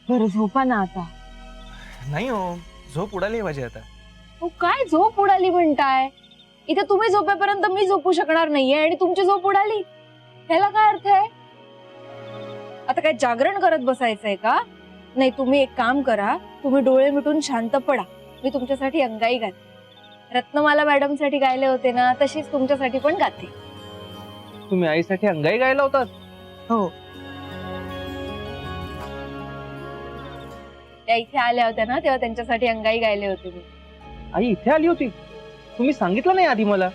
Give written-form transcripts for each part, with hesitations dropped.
बरं झोपा ना आता. नाही हो, झोप उडाली माझी आता. हो काय झोप उडाली म्हणताय? इथे तुम्ही झोपेपर्यंत मी झोपू शकणार नाहीये आणि तुमची झोप उडाली, ह्याला काय अर्थ आहे? आता काय जागरण करत बसायचंय का? नाही, तुम्ही एक काम करा, तुम्ही डोळे मिटून शांत पडा. मी तुमच्यासाठी अंगाई गाते. रत्नमाला मॅडम साठी गायले होते ना, तशीच तुमच्यासाठी पण गाते. तुम्ही आईसाठी अंगाई गायला होतात? हो, त्या इथे आल्या होत्या ना, तेव्हा त्यांच्यासाठी अंगाई गायले होते मी. आई इथे आली होती? तुम्ही सांगितलं नाही आधी मला.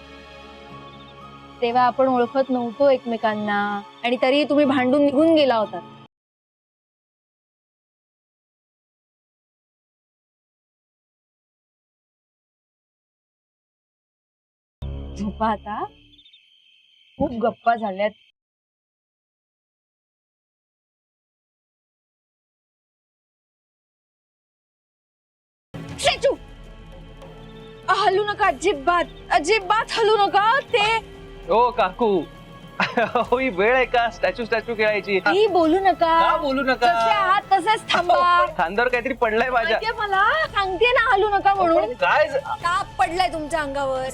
तेव्हा आपण ओळखत नव्हतो एकमेकांना आणि तरी तुम्ही भांडून निघून गेला होता. झोपा आता, खूप गप्पा झाल्यात. स्टॅच्यू हलू नका, अजिबात अजिबात हलू नका. ते ओ काकू, हो ही वेळ आहे का स्टॅच्यू स्टॅच्यू खेळायची? काही बोलू नका. का बोलू नका? जसे आहात तसेच थांबा. खांद्यावर काहीतरी पडलंय माझ्या. माहितीये मला, सांगते ना हलू नका म्हणून. काय ताप पडलाय तुमच्या अंगावर.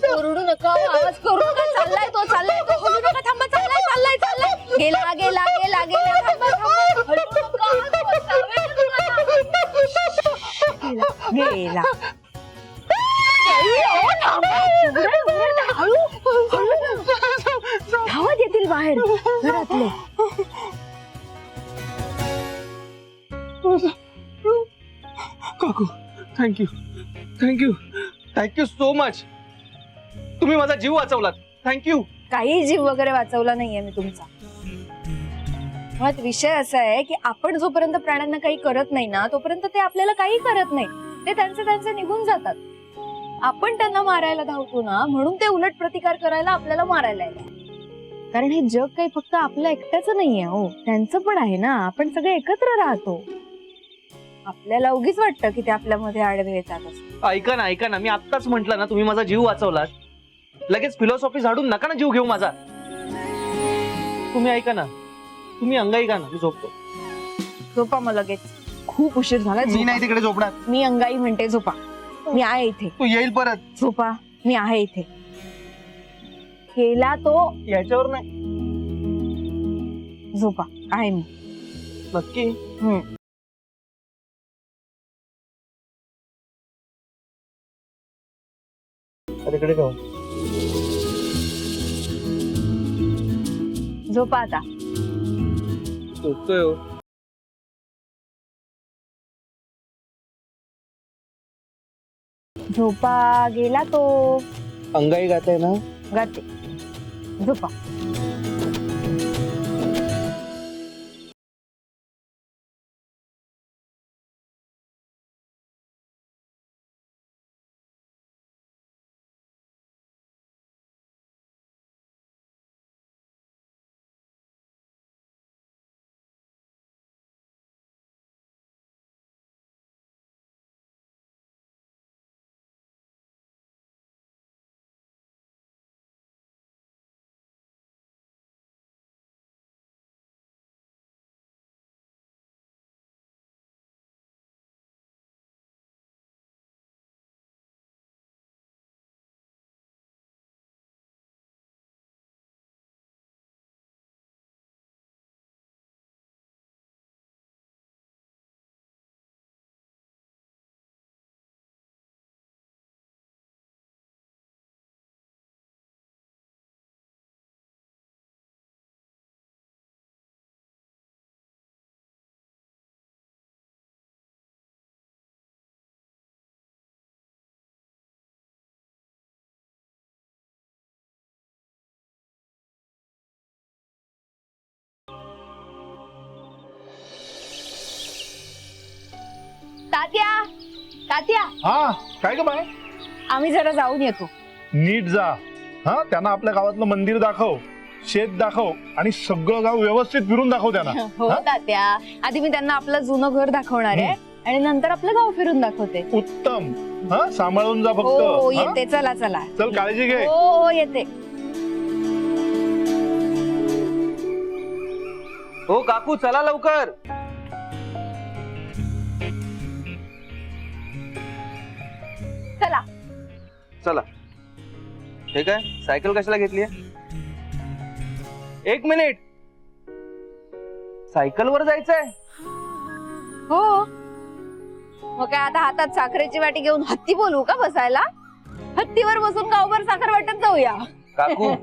ओरडू नका, आवाज करू नका. चाललाय तो, हलू नका. थांबा, चाललाय. गेला गेला गेला गेला. थांबा, हलू नका. गेला. धावत येतील बाहेर घरातले. काकू, थँक्यू सो मच. तुम्ही माझा जीव वाचवलात. थँक्यू. काही जीव वगैरे वाचवला नाहीये मी तुमचा. मुळात विषय असा आहे की आपण जोपर्यंत प्राण्यांना काही करत नाही ना, तोपर्यंत ते आपल्याला काही करत नाही. ते त्यांचे निघून जातात. आपण त्यांना मारायला धावतो ना, म्हणून ते उलट प्रतिकार करायला आपल्याला मारायला येतात. कारण हे जग काही फक्त आपलं एकट्याचं नाहीये हो, त्यांचं पण आहे ना. आपण सगळे एकत्र राहतो. आपल्याला उगीच वाटतं की ते आपल्यामध्ये आडवे येतात असं. ऐका ना, मी आत्ताच म्हंटल ना, तुम्ही माझा जीव वाचवलात. लगेच फिलॉसॉफी झाडून नका ना जीव घेऊ माझा. तुम्ही ऐका ना, तुम्ही अंगाई गा ना, मी झोपतो. झोपा मग लगेच, खूप उशीर झाला. मी नाही तिकडे झोपणार. मी अंगाई म्हणते, झोपा. मी आहे इथे. तू येईल परत. झोपा, मी आहे इथे. केला तो, याच्यावर नाही. झोपा, आहे मी. नक्की? तिकडे जाऊ. झोपा आता. झोपतोय हो. झोपा, गेला तो. अंगाई गाताय ना? गाते. झोपा. तात्या, हा काय ग बाय? आम्ही जरा जाऊन येतो. नीट जा. हा, त्यांना आपल्या गावातलं मंदिर दाखव, शेत दाखव आणि सगळं गाव व्यवस्थित फिरून दाखव त्यांना. हो तात्या, आधी मी त्यांना आपलं जुनं घर दाखवणार आहे आणि नंतर आपलं गाव फिरून दाखवते. उत्तम. हा, सांभाळून जा हो फक्त. येते. चला. चल, काळजी घे. हो येते. हो काकू चला लवकर. चला. चला. हे काय सायकल कशाला घेतली? एक मिनिट. सायकलवर जायचंय? हो. मग काय आता हातात साखरेची वाटी घेऊन हत्ती बोलू का बसायला? हत्तीवर बसून गावभर साखर वाटत जाऊया. काकू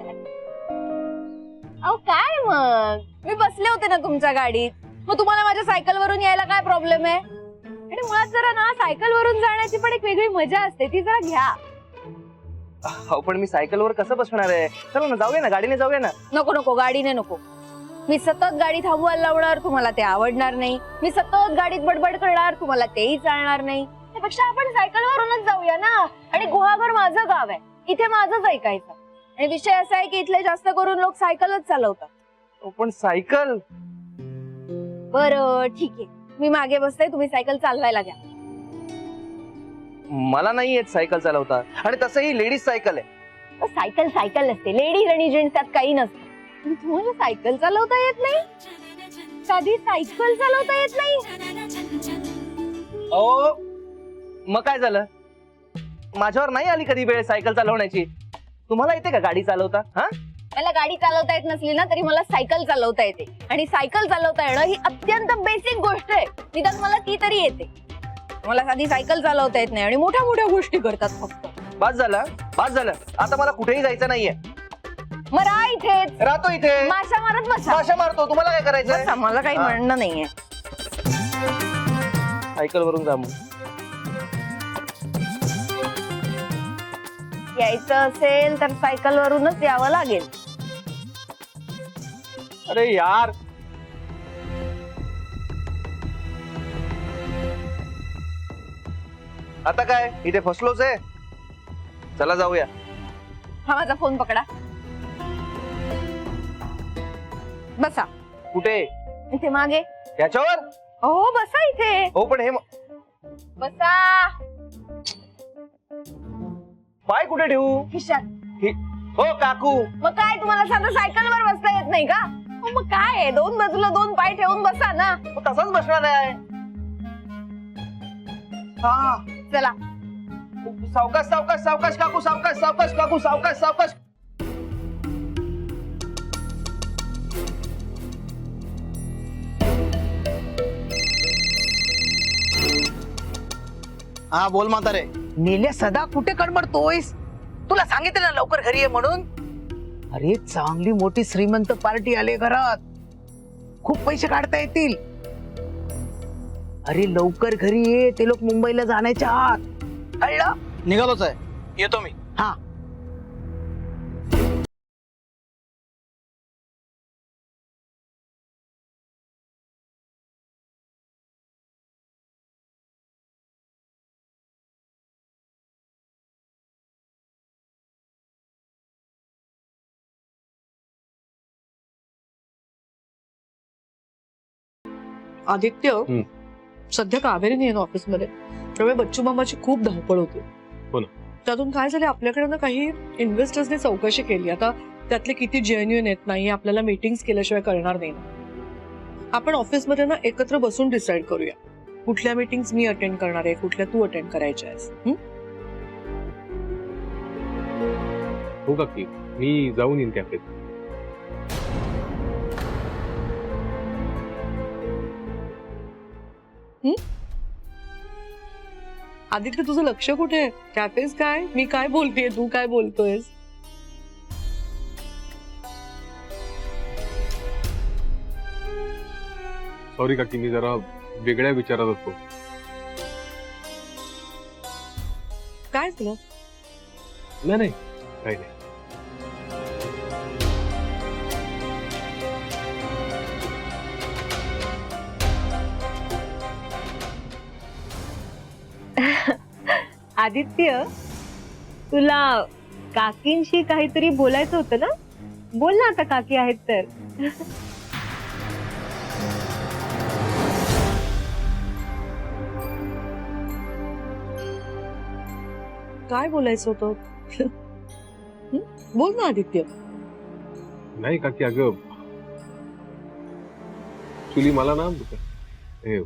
अहो काय मग, मी बसले होते ना तुमच्या गाडीत, मग तुम्हाला माझ्या सायकल वरून यायला काय प्रॉब्लेम आहे? आणि मुळात जरा ना सायकल वरून जाण्याची पण एक वेगळी मजा असते, ती जरा घ्या. अहो पण मी सायकलवर कसं बसणार आहे? चला ना जाऊया ना, गाडीने जाऊया ना. नको नको, गाडीने नको. मी सतत गाडी थांबवायला लावणार, तुम्हाला ते आवडणार नाही. मी सतत गाडीत बडबड करणार, तुम्हाला तेही चालणार नाही. त्यापेक्षा आपण सायकल वरूनच जाऊया ना. आणि गुहागर माझं गाव आहे, इथे माझंच ऐकायचं. आणि विषय असा आहे की इथले जास्त करून लोक सायकलच चालवतात. अहो, पण सायकल. बरं ठीक आहे, मी मागे बसते, तुम्ही सायकल चालवायला घ्या. मला नाही येत सायकल चालवता, आणि तसंही लेडीज सायकल आहे. सायकल सायकल असते, लेडीज आणि जेंट्स त्यात काही नसतं. पण तुम्हाला सायकल चालवता येत नाही? साधी सायकल चालवता येत नाही? अहो मग काय झालं? माझ्यावर नाही आली कधी वेळ सायकल चालवण्याची. तुम्हाला येते का गाडी चालवता? हा, मला गाडी चालवता येत नसली ना तरी मला सायकल चालवता येते. आणि सायकल चालवता येणं ही अत्यंत बेसिक गोष्ट आहे, निदान मला ती तरी येते. मला साधी सायकल चालवता येत नाही आणि मोठ्या मोठ्या गोष्टी करतात फक्त. बस झालं, बस झालं. आता मला कुठेही जायचं नाहीये. मग राहा इथेच, राहतो इथे, माशा मारत बसा. माशा मारतो. तुम्हाला काय करायचंय? बसा, मला काही म्हणणं नाहीये. सायकल वरून जा मग. यायचं असेल तर सायकल वरूनच यावं लागेल. अरे यार, आता काय इथे फसलोच आहे. चला जाऊया. हा माझा फोन पकडा, बसा. कुठे? इथे मागे. याच्यावर? हो बसा इथे. हो पण हे बसा. पाय कुठे ठेवू? खिशात. हो काकू. मग काय तुम्हाला साधं सायकलवर बसता येत नाही का? हो, मग काय आहे, दोन बाजूला दोन पाय ठेवून बसा ना. तसाच बसणार आहे. हा चला. सावकाश सावकाश सावकाश काकू, सावकाश सावकाश काकू, सावकाश सावकाश. हा बोल म्हातारे. नेल्या सदा कुठे कडबडतोयस? तुला सांगितलं ना लवकर घरी ये म्हणून. अरे चांगली मोठी श्रीमंत पार्टी आली घरात, खूप पैसे काढता येतील. अरे लवकर घरी ये, ते लोक मुंबईला जाण्याच्या आत. कळलं? निघालोच आहे, येतो मी. हा. आदित्य, सध्या कावेरी नाही ऑफिसमध्ये, त्यामुळे बच्चू मामाची खूप धावपळ होते. हो ना. त्यातून काय झालं, आपल्याकडे ना काही इन्व्हेस्टर्सने चौकशी केली. आता त्यातले किती जेन्युइन आहेत नाही आपल्याला मीटिंग्स केल्याशिवाय कळणार नाही. आपण ऑफिसमध्ये ना एकत्र बसून डिसाईड करूया कुठल्या मीटिंग्स मी अटेंड करणार आहे, कुठल्या तू अटेंड करायच्या आहेस. हो काकी, मी जाऊन येईन कॅफेत. आदित्य, तुझं लक्ष कुठे आहे? कॅफेज काय, मी काय बोलतेय, तू काय बोलतोयस? सॉरी काकी, मी जरा वेगळ्या विचारात होतो. काय झालं? नाही नाही, काही नाही. आदित्य, तुला काकींशी काहीतरी बोलायचं होतं ना? बोल ना, आता काकी आहेत तर. काय बोलायचं होतं? बोल ना आदित्य. नाही काकी, अगं ऍक्च्युली मला ना हे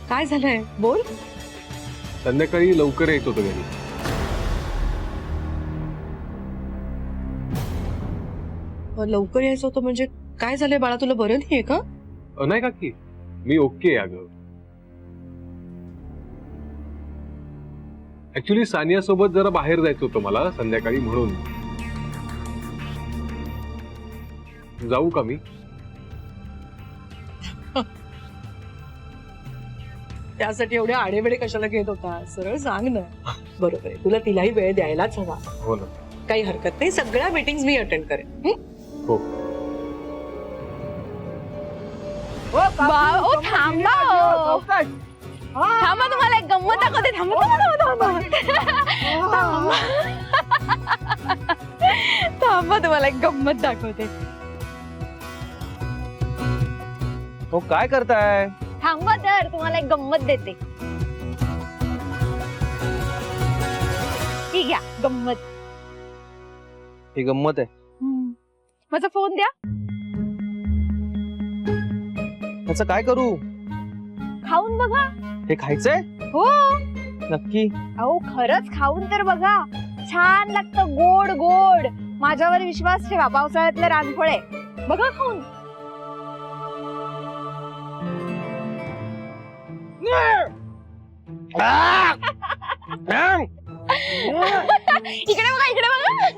काय झालंय बोल. संध्याकाळी लवकर यायचं होतं घरी. लवकर यायचं होतं म्हणजे काय झालंय बाळा, तुला बरं नाहीये का? नाही काकी, मी ओके आहे अगं. ऍक्च्युली सानिया सोबत जरा बाहेर जायचं होतं मला संध्याकाळी, म्हणून. जाऊ का मी? त्यासाठी एवढे आडेवेडे कशाला घेत होता? सरळ सांग ना. बरोबर आहे, तुला तिलाही वेळ द्यायलाच हवा. हो ना. काही हरकत नाही, सगळ्या मीटिंग मी अटेंड करेन. हो. ओ थांबा ओ. थांबा, तुम्हाला एक गंमत दाखवते. थांबा थांबा, तुम्हाला एक गंमत दाखवते. हो काय करताय? थांबा तर तुम्हाला एक गंमत देते. ही घ्या गंमत. ही गंमत आहे. माझा फोन द्या. त्याचं काय करू? खाऊन बघा. हे खायचंय? हो. नक्की? अहो खरंच खाऊन तर बघा, छान लागतं, गोड गोड. माझ्यावर विश्वास ठेवा, पावसाळ्यातलं रानफळ आहे. बघा खाऊन. इकडे बघा, इकडे बघा.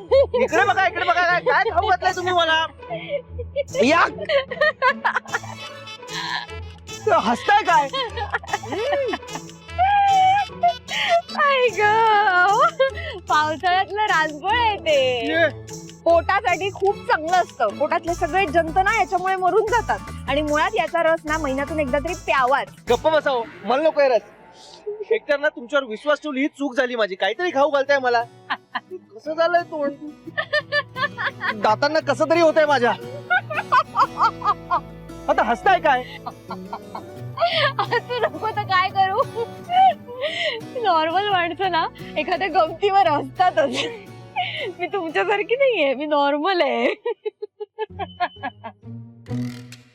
इकडे बघा, इकडे बघा. काय खाऊ घातलंय तुम्ही मला? या. हसताय काय? आई गं, पावसाळ्यातलं रानफळ आहे ते. पोटासाठी खूप चांगलं असतं. पोटातले सगळे जंतू ना याच्यामुळे मरून जातात आणि मुळात याचा रस ना महिन्यातून एकदा तरी प्यावाच. गप्प बसाव, मला नको रस. एकतर ना तुमच्यावर विश्वास ठेवली ही चूक झाली माझी. काहीतरी खाऊ घालताय मला. कसं झालंय तोंड? दातांना कसं तरी होतंय माझ्या. आता हसताय काय? तू नको तर काय करू. नॉर्मल माणसं ना एखाद्या गमतीवर हसतातच. मी तुमच्यासारखी नाहीये, मी नॉर्मल आहे.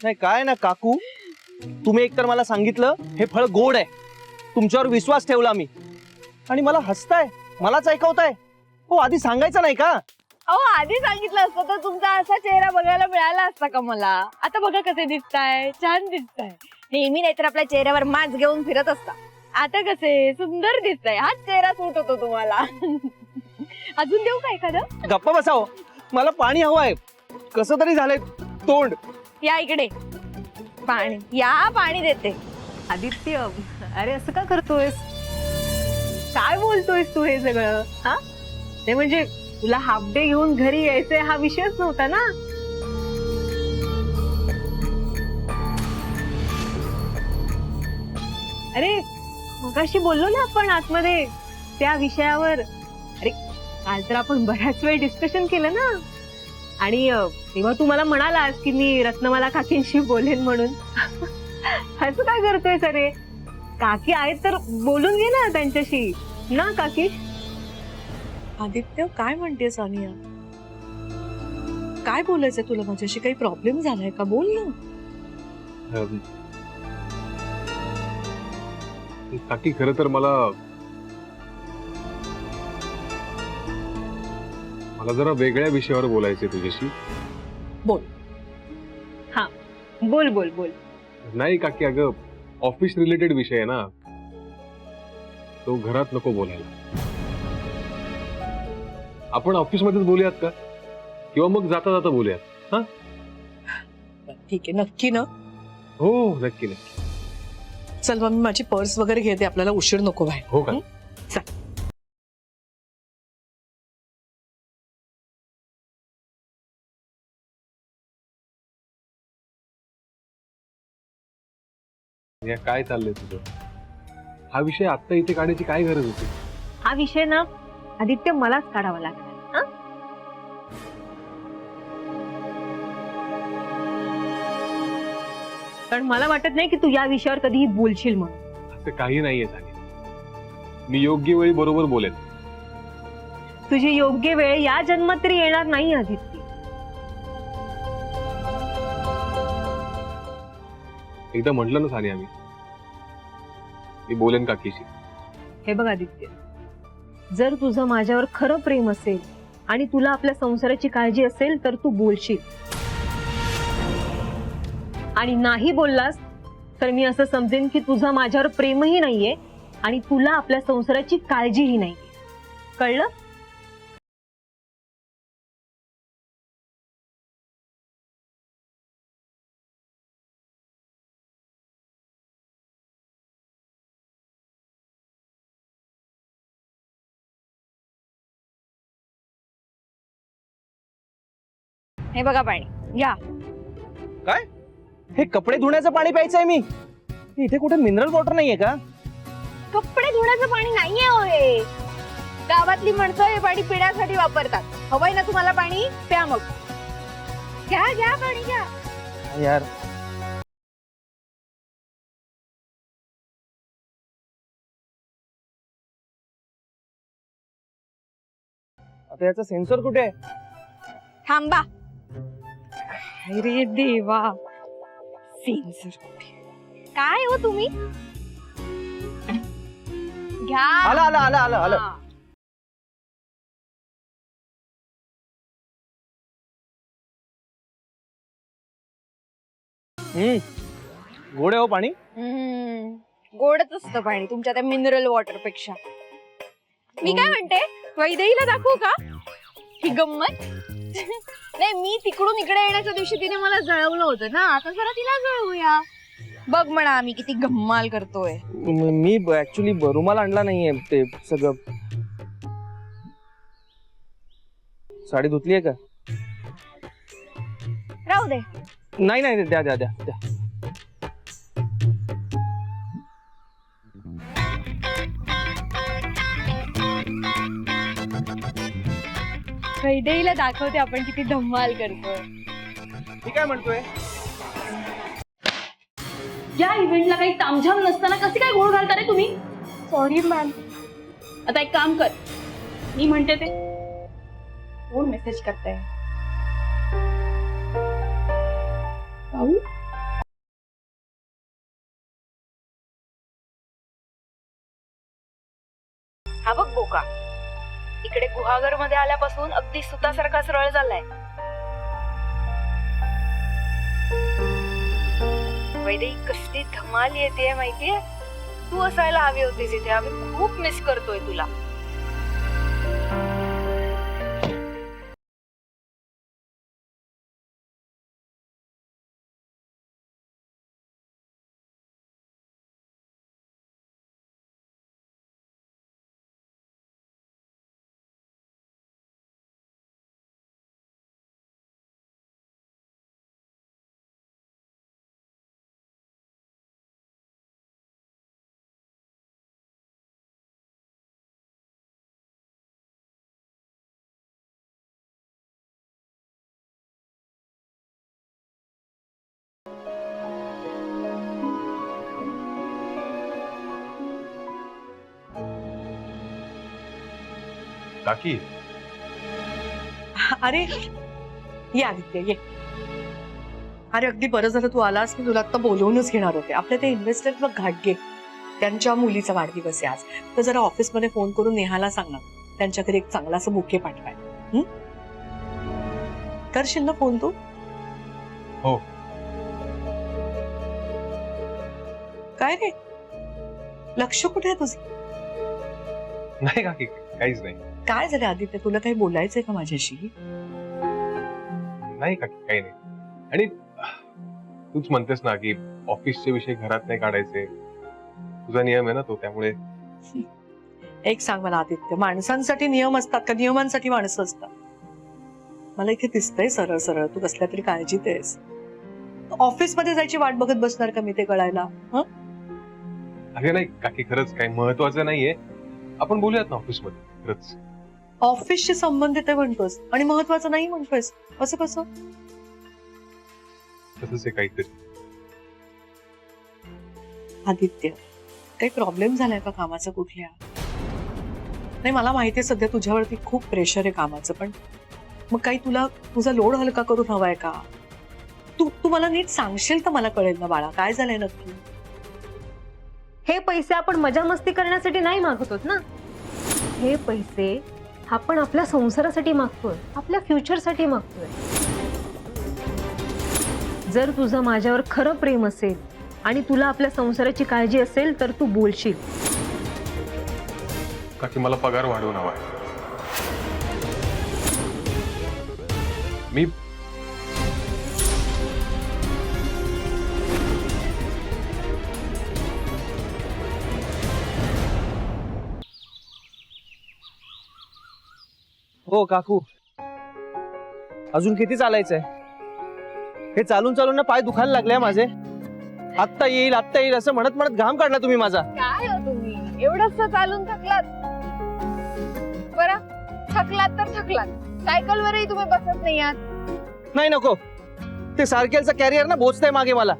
नाही काय ना काकू, तुम्ही एकतर मला सांगितलं हे फळ गोड आहे. तुमच्यावर विश्वास ठेवला मी आणि मला हसताय, मलाच ऐकवताय. हो आधी सांगायचं नाही का? अहो आधी सांगितलं असतं तर तुमचा असा चेहरा बघायला मिळाला असता का मला. आता बघा कसे दिसताय, छान दिसताय. नेहमी नाहीतर आपल्या चेहऱ्यावर मास्क घेऊन फिरत असता. आता कसे सुंदर दिसताय. हाच चेहरा सूट होतो तुम्हाला. अजून देऊ का एखादं? गप्प बसाव, मला पाणी हवंय. कसं तरी झालंय तोंड. या इकडे पाणी, या पाणी देते. आदित्य, अरे असं का करतोयस? काय बोलतोयस तू हे सगळं? हा, ते म्हणजे तुला हाफ डे घेऊन घरी यायचंय हा विषयच नव्हता ना. अरे मगाशी बोललो ना आपण आतमध्ये त्या विषयावर. अरे काल तर आपण बराच वेळ डिस्कशन केलं ना, आणि तेव्हा तू मला म्हणालास की मी रत्नमाला काकींशी बोलेन म्हणून. असं काय करतोय अरे? काकी आहेत तर बोलून घे ना त्यांच्याशी ना काकी. आदित्य काय म्हणते सानिया? काय बोलायचंय तुला माझ्याशी? काही प्रॉब्लेम झालाय का? बोल ना. काकी खरं तर मला जरा वेगळ्या विषयावर बोलायचंय तुझ्याशी. बोल. हा बोल बोल बोल. नाही काकी, अगं ऑफिस रिलेटेड विषय आहे ना, तो घरात नको बोलायला. आपण ऑफिस मध्येच बोलूयात का, किंवा मग जाता जाता बोलूयात? हा ठीक आहे, नक्की ना? हो नक्की नक्की. चल मग मी माझी पर्स वगैरे घेते, आपल्याला उशीर नको बाहेर. हो का? चल. या काय चाललंय तुझं? हा विषय आता इथे काढायची काय गरज होती? हा विषय ना आदित्य मलाच काढावा लागला. कारण मला वाटत नाही की तू या विषयावर कधीही बोलशील म्हणून. असं काही नाहीये झाले. मी योग्य वेळी बरोबर बोलेन. तुझी योग्य वेळ या जन्मात तरी येणार नाही आदित्य. एकदा म्हटलं ना सानिया, मी बोलेन काकीशी. हे बघ आदित्य, जर तुझं माझ्यावर खरं प्रेम असेल आणि तुला आपल्या संसाराची काळजी असेल तर तू बोलशील, आणि नाही बोललास तर मी असं समजेन की तुझं माझ्यावर प्रेमही नाहीये आणि तुला आपल्या संसाराची काळजीही नाहीये. कळलं? हे बघा पाणी या. काय? हे कपडे धुण्याचं पाणी प्यायचंय मी? इथे कुठे मिनरल वॉटर नाहीये का? कपडे धुण्याचं पाणी नाहीये होय. गावातली माणसं हे पाणी पिण्यासाठी वापरतात. हवंय ना तुम्हाला पाणी? प्या मग. घ्या घ्या पाणी घ्या. यार आता याचा सेन्सर कुठे आहे? थांबा. अरे देवा, सेन्सर काय हो तुम्ही? घ्या. आलं आलं आलं आलं आलं. हा. गोड आहे हो पाणी. गोडच असतं पाणी तुमच्या त्या मिनरल वॉटर पेक्षा. मी काय म्हणते, वैदेहीला दाखवू का ही गंमत? नाही, मी तिकडून इकडे येण्याच्या दिवशी तिने मला जळवलं होतं ना, आता जरा तिला जळवूया. बघ म्हणा आम्ही किती गम्माल करतोय. मी ऍक्च्युली रुमाल आणला नाहीये. ते सगळं साडी धुतलीये का? राहू दे. नाही नाही, द्या द्या द्या द्या. वैदेहीला दाखवते आपण किती धम्माल करतोय. मी काय म्हणतोय, या इव्हेंटला काही तामझाम नसताना कसे काय गोळ घालता रे तुम्ही? Sorry ma'am. आता एक काम कर, मी म्हणते ते. कोण मेसेज करताय? हा बघ बोका, इकडे गुहागर मध्ये आल्यापासून अगदी सुतासारखा सरळ झालाय. वैदेही कसली धमाल येते माहितीये. तू असायला हवी होतीस इथे. आम्ही खूप मिस करतोय तुला. काकी, अरे ये आदित्य ये. अरे अगदी बरं झालं तू आलास. मी तुला आता बोलवूनच घेणार होते. आपल्या ते इन्व्हेस्टर बघ घाटगे, त्यांच्या मुलीचा वाढदिवस आहे आज. तर जरा ऑफिसमध्ये फोन करून नेहाला सांगणार त्यांच्या घरी एक चांगला असं बुके पाठवाय. करशील ना फोन तू? हो. काय रे, लक्ष कुठे आहे तुझं? नाही काकी, काहीच नाही. काय झालं आदित्य, तुला काही बोलायचंय का माझ्याशी? नाही काकी, काही नाही. आणि तूच म्हणतेस ना की ऑफिसचे विषय घरात नाही काढायचे, तुझा नियम आहे ना तो, त्यामुळे. एक सांग मला आदित्य, माणसांसाठी नियम असतात का नियमांसाठी माणसं असतात? मला इथे दिसतंय सरळ सरळ तू कसल्या तरी काळजीत आहेस. ऑफिस मध्ये जायची वाट बघत बसणार का मी ते कळायला? अरे नाही काकी, खरंच काही महत्वाचं नाहीये. आपण बोलूयात ना ऑफिस मध्ये. खरंच ऑफिसशी संबंधित आहे म्हणतोस आणि महत्वाचं नाही म्हणतोयस, असं कसं? तसंच आहे काहीतरी. आदित्य, काही प्रॉब्लेम झालाय का कामाचा कुठल्या? नाही, मला माहितीये सध्या तुझ्यावरती खूप प्रेशर आहे कामाचं, पण मग काही तुला तुझा लोड हलका करून हवाय का? तू तू मला नीट सांगशील तर मला कळेल ना बाळा, काय झालंय नक्की? हे पैसे आपण मजा मस्ती करण्यासाठी नाही मागतोत ना. हे पैसे आपण आपल्या संसारासाठी मागतोय, आपल्या फ्युचरसाठी मागतोय. जर तुझं माझ्यावर खरं प्रेम असेल आणि तुला आपल्या संसाराची काळजी असेल तर तू बोलशील. काकी मला पगार वाढवून हवाय. मी हो काकू, अजून किती चालायचंय? हे चालून चालून ना पाय दुखायला लागले माझे. आत्ता येईल असं म्हणत म्हणत घाम काढला तुम्ही माझा. काय हो तुम्ही एवढंच चालून थकलात? बरं, थकलात तर थकलात, सायकल वरही तुम्ही बसत नाही आहात. नाही नको, ते सायकलचं कॅरियर ना बोचतंय मागे मला.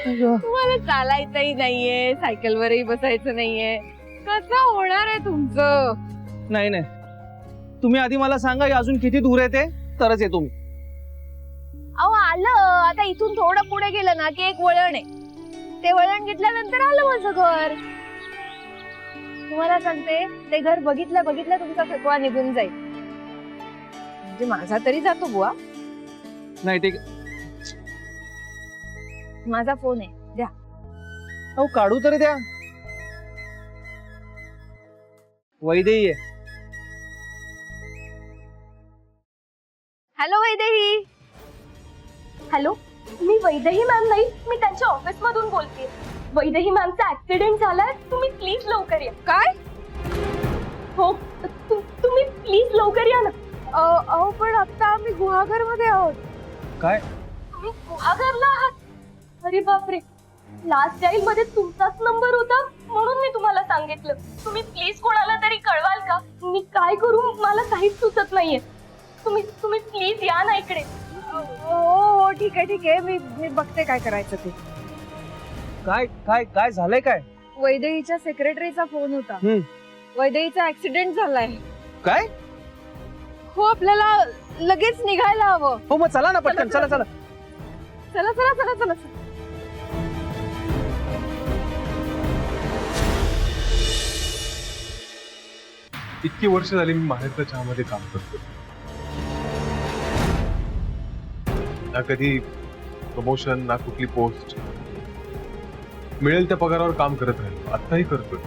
तुम्हाला चालायचंही नाहीये, सायकल वरही बसायचं नाहीये, कसं होणार आहे तुमचं? नाही नाही, तुम्ही आधी मला सांगा हे अजून किती दूर आहे ते, तरच येतो मी. अहो आलं, आता इथून थोडं पुढे गेलं ना की एक वळण आहे, ते वळण घेतल्यानंतर आलं माझं घर. तुम्हाला सांगते, ते घर बघितल्या बघितल्या तुमचा थकवा निघून जाईल. म्हणजे माझा तरी जातो बुवा. नाही ते माझा फोन आहे, द्या. अहो काढू तरी द्या. वैदेही आहे. हॅलो वैदेही. हॅलो, मी वैदेही मॅम नाही, मी त्यांच्या ऑफिस मधून बोलते. वैदेही मॅमचा ऍक्सिडेंट झालाय, तुम्ही प्लीज लवकर या. काय? हो, तुम्ही प्लीज लवकर या ना. अहो पण आता आम्ही गुहागर मध्ये आहोत. काय? तुम्ही गुहागरला आहात? अरे बापरे, लास्ट टाइम मध्ये तुमचाच नंबर होता म्हणून मी तुम्हाला सांगितलं. तुम्ही प्लीज कोणाला तरी कळवाल का? मी काय करू मला काहीच सुचत नाहीये. तुम्ही प्लीज या ना इकडे. हो ठीक आहे, मी बघते काय करायचं ते. काय काय काय झालंय काय? वैदेहीच्या सेक्रेटरीचा फोन होता. वैदेहीचा ऍक्सिडेंट झालाय. काय? हो, आपल्याला लगेच निघायला हवं. हो मग चला ना पटकन, चला चला. चला चला चला चला. इतकी वर्ष झाली मी माहेरच्या चहामध्ये काम करतो. ना कधी प्रमोशन, ना कुठली पोस्ट. मिळेल त्या पगारावर काम करत राहिलो, आताही करतोय.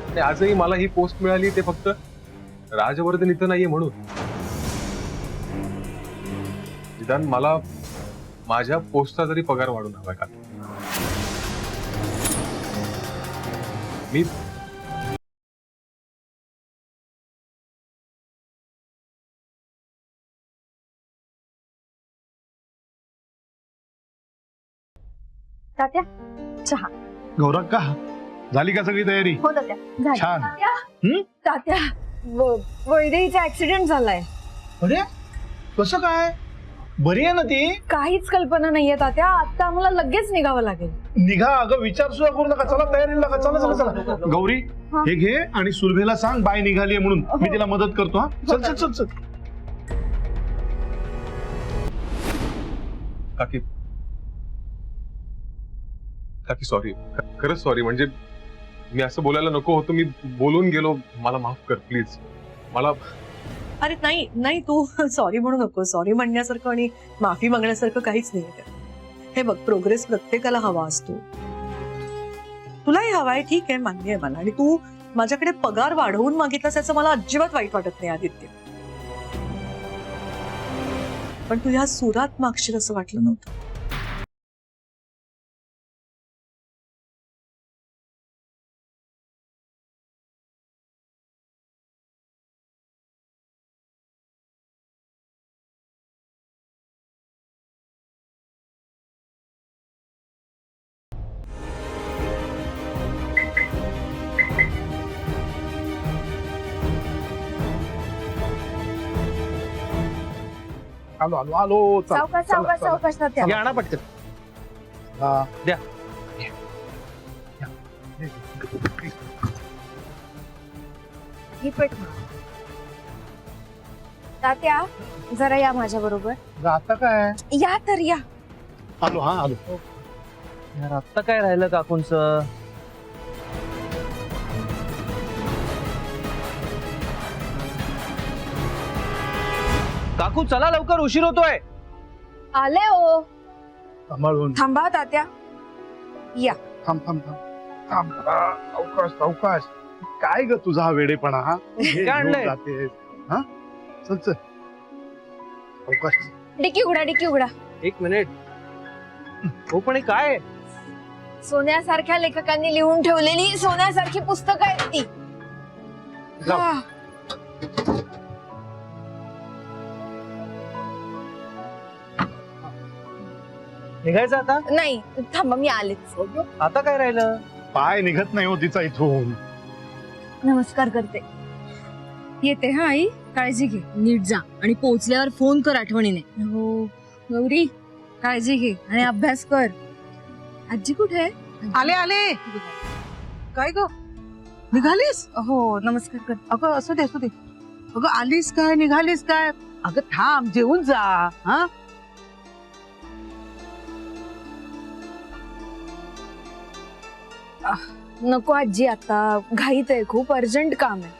आणि आजही मला ही पोस्ट मिळाली ते फक्त राजवर्धन इथं नाहीये म्हणून. निदान मला माझ्या पोस्टचा जरी पगार वाढून हवाय का? मी तात्या, चहा. गौरव का झाली का सगळी तयारी? हो तात्या, झाली. छान. तात्या, वैदेहीचा ऍक्सिडेंट झालाय. अरे कसं काय? बरी आहे ना ती? काहीच कल्पना नाहीये तात्या, आता आम्हाला लगेच निघावं लागेल. निघा, अगं विचार सुद्धा करू नका. चला तयारीला लागा. चला चला चला. गौरी हे घे आणि सुलभेला सांग बाय निघालीये म्हणून. मी तिला मदत करतो. हा चल चल चल चल. काकी काकी सॉरी, खरंच सॉरी. म्हणजे मी असं बोलायला नको होतं, मी बोलून गेलो. मला माफ कर प्लीज. मला अरे नाही नाही, तू सॉरी म्हणू नको. सॉरी म्हणण्यासारखं आणि माफी मागण्यासारखं काहीच नाही त्यात. हे बघ, प्रोग्रेस प्रत्येकाला हवा असतो. तुलाही हवाय, ठीक आहे, मान्य आहे मला. आणि तू माझ्याकडे पगार वाढवून मागितलास याचं मला अजिबात वाईट वाटत नाही आदित्य. पण तू ह्या सुरात मागशील असं वाटलं नव्हतं. आलो आलो आलो. चला, सावकाश चला, सावकाश चला. सावकाश तात्या. घ्या ना पटकन. हा. द्या. ही पेट. तात्या जरा या माझ्या बरोबर. आता काय या तर या. आलो हा आलो. यार आत्ता काय राहिलं काकूंचं? काकू चला लवकर, उशीर होतोय. आले ओ. सांभाळून थांबा तात्या. या. थांब थांब थांब थांब. सावकाश सावकाश. काय ग तुझा हा वेडेपणा हा? काय आणलंय? जातेस हा? चल चल सावकाश. डिक्की उघडा, डिक्की उघडा. एक मिनिट. हो पण हे काय आहे? सोन्यासारख्या लेखकांनी लिहून ठेवलेली सोन्यासारखी पुस्तकं आहेत ती. जाऊ. हा. निघायचं आता? नाही थांबा, मी आलेच. आता काय राहिलं? पाय निघत नाही हो तिचा इथून. नमस्कार करते. येते हा आई, काळजी घे. नीट जा आणि पोहोचल्यावर फोन कर आठवणीने. हो गौरी, काळजी घे आणि अभ्यास कर. आजी कुठे आहे? आले आले. काय ग निघालीस? हो नमस्कार कर. अगं असू दे असू दे. अगं आलीस काय निघालीस काय? अगं थांब जेवून जा. हा नको आजी, आता घाईत आहे, खूप अर्जंट काम आहे.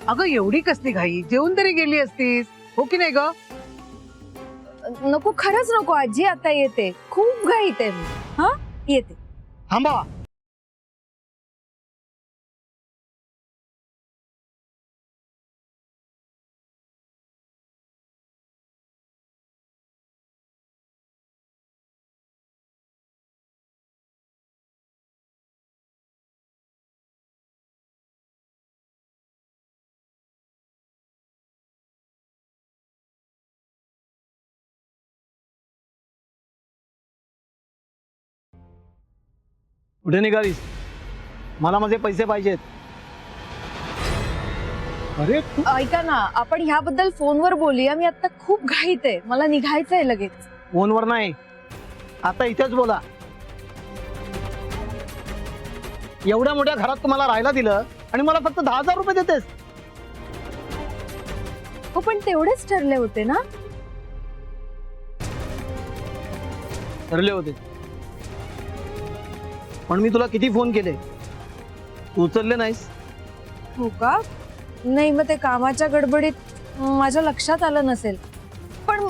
अगं एवढी कसली घाई? जेवून तरी गेली असतीस हो की नाही ग? नको, खरंच नको आजी, आता येते. खूप घाईत आहे मी. हा येते. थांबा. कुठे निघालीस? मला माझे पैसे पाहिजेत. अरे तू ऐका ना, आपण ह्याबद्दल फोनवर बोलूया. मी आता खूप घाईत आहे, मला निघायचंय लगेच. फोनवर नाही, आता इथेच बोला. एवढ्या मोठ्या घरात तुम्हाला राहायला दिलं आणि मला फक्त 10,000 रुपये देतेस? हो पण तेवढेच ठरले होते ना. ठरले होते, पण मी तुला किती फोन केले, तू उचलले नाहीस. हो का? नाही, मग ते कामाच्या गडबडीत माझ्या लक्षात आलं नसेल. पण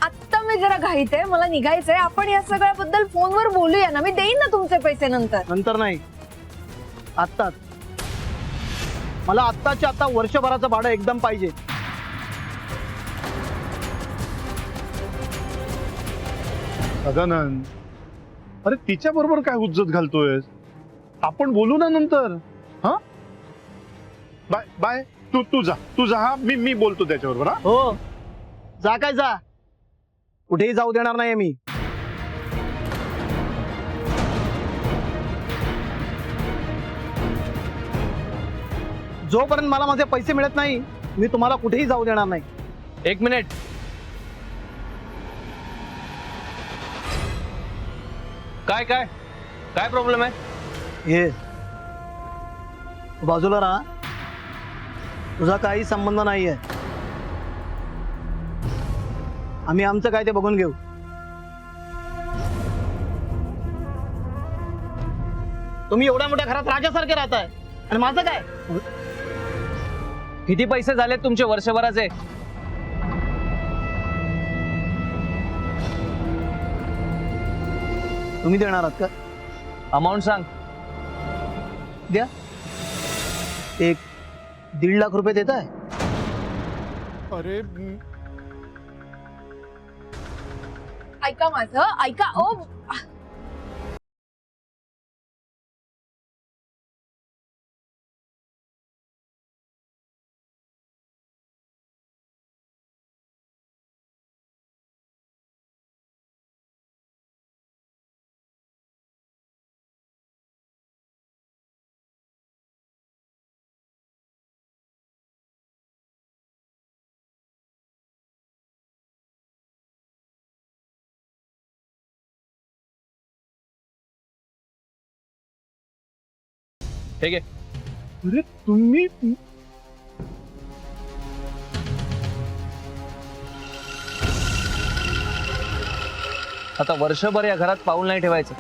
आता मी जरा घाईत आहे, मला निघायचंय. आपण या सगळ्याबद्दल फोनवर बोलूया ना. मी देईन ना तुमचे पैसे नंतर. नंतर नाही, आत्ताच. मला आत्ताच्या आता वर्षभराचं भाडं एकदम पाहिजे. सदानंद, अरे तिच्या बरोबर काय हुज्जत घालतोयस? आपण बोलू ना नंतर. हा बाय बाय. तू जा हा. मी बोलतो त्याच्याबरोबर. हा हो, जा काय जा, कुठेही जाऊ देणार नाही मी. जोपर्यंत मला माझे पैसे मिळत नाही, मी तुम्हाला कुठेही जाऊ देणार नाही. एक मिनिट. काय काय काय प्रॉब्लेम आहे? हे बाजूला राहा, तुझा काही संबंध नाहीये. आम्ही आमचं काय ते बघून घेऊ. तुम्ही एवढ्या मोठ्या घरात राजासारखे राहताय आणि माझं काय? किती पैसे झाले तुमचे वर्षभराचे? तुम्ही देणार आहात का? अमाऊंट सांग. द्या. 1-1.5 लाख रुपये देत आहे. अरे ऐका माझं, ऐका. ओ ठीक आहे. अरे तुम्ही आता वर्षभर या घरात पाऊल नाही ठेवायचं.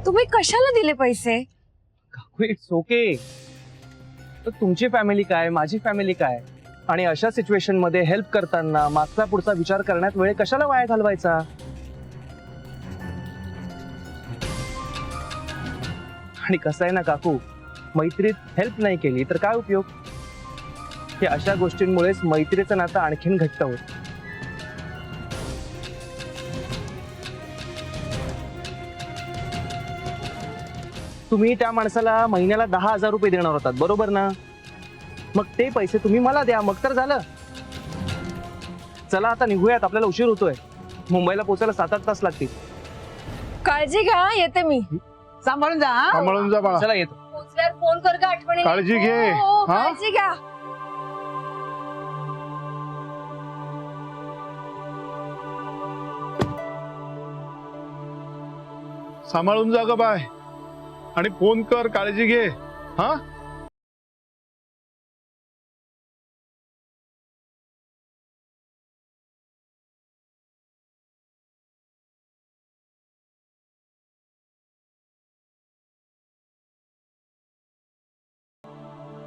तुम्ही कशाला दिले पैसे? It's okay. तर तुमची फॅमिली काय, माझी फॅमिली काय, आणि अशा सिच्युएशन मध्ये हेल्प करताना मागचा पुढचा विचार करण्यात वेळ कशाला वाया घालवायचा. आणि कसं आहे ना काकू, मैत्रीत हेल्प नाही केली तर काय उपयोग. हे अशा गोष्टींमुळेच मैत्रीचं नातं आणखीन घट्ट होत. तुम्ही त्या माणसाला महिन्याला 10,000 रुपये देणार होतात, बरोबर ना? मग ते पैसे तुम्ही मला द्या, मग तर झालं. चला आता निघूयात, आपल्याला उशीर होतोय. मुंबईला पोहोचायला 7-8 तास लागतील. काळजी घ्या, येते मी. सांभाळून जा हा? सांभाळून जा बाळा. चला येतो. पोचल्यावर फोन कर का आठवणी. काळजी घे. हा? काळजी घ्या. सांभाळून जा ग बाय. आणि फोन कर, काळजी घे. हा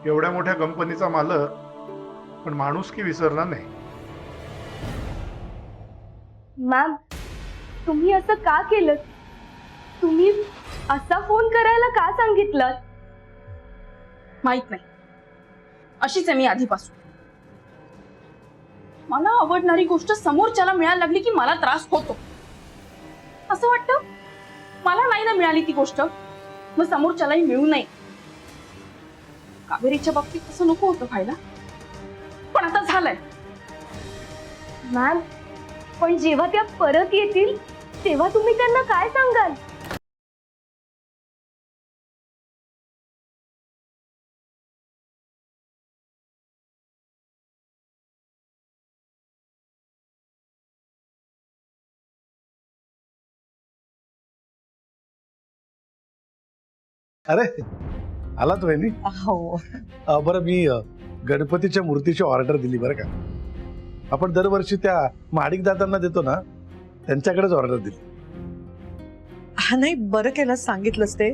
एवढ्या मोठ्या कंपनीचा मालक पण माणुसकी विसरला नाही. मॅम, तुम्ही असं का केलं? तुम्ही असा फोन करायला का सांगितलं? माहित नाही, अशीच आहे मी आधीपासून. मला आवडणारी गोष्ट समोरच्याला मिळायला लागली की मला त्रास होतो. असं वाटतं मला नाही ना मिळाली ती गोष्ट, मग समोरच्यालाही मिळू नये. कावेरीच्या बाबतीत तसं नको होतं व्हायला, पण आता झालंय. मॅम, पण जेव्हा त्या परत येतील तेव्हा तुम्ही त्यांना काय सांगाल? अरे आलात वहिनी. हो. बरं मी गणपतीच्या मूर्तीची ऑर्डर दिली बरं का. आपण दरवर्षी त्या महाडिक दादांना देतो ना, त्यांच्याकडेच ऑर्डर दिली. हा नाही, बरं केलं सांगितलंस ते.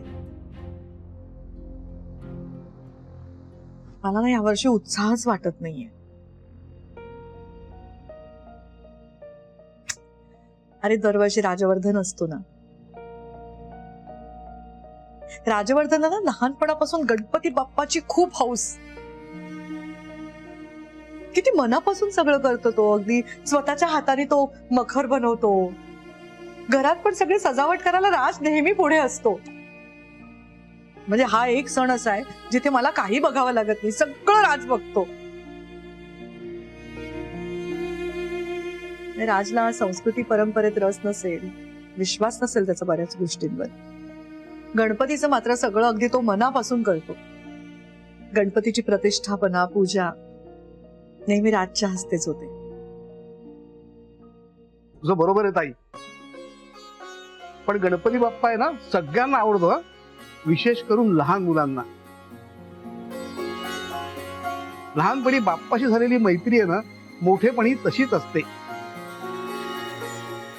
मला ना यावर्षी उत्साहच वाटत नाहीये. अरे दरवर्षी राजवर्धन असतो ना. राजवर्धनला ना लहानपणापासून गणपती बाप्पाची खूप हौस. किती मनापासून सगळं करतो तो. अगदी स्वतःच्या हाताने तो मखर बनवतो. घरात पण सगळी सजावट करायला राज नेहमी पुढे असतो. म्हणजे हा एक सण असा आहे जिथे मला काही बघावं लागत नाही, सगळं राज बघतो. राजला संस्कृती परंपरेत रस नसेल, विश्वास नसेल त्याचा बऱ्याच गोष्टींवर. गणपतीचं मात्र सगळं अगदी तो मनापासून करतो. गणपतीची प्रतिष्ठापना, पूजा नेहमी राजच्या हस्तेच होते. तुझं बरोबर आहे ताई, पण गणपती बाप्पा आहे ना सगळ्यांना आवडतो, हा? विशेष करून लहान मुलांना. लहानपणी बाप्पाशी झालेली मैत्री आहे ना, मोठेपणी तशीच असते.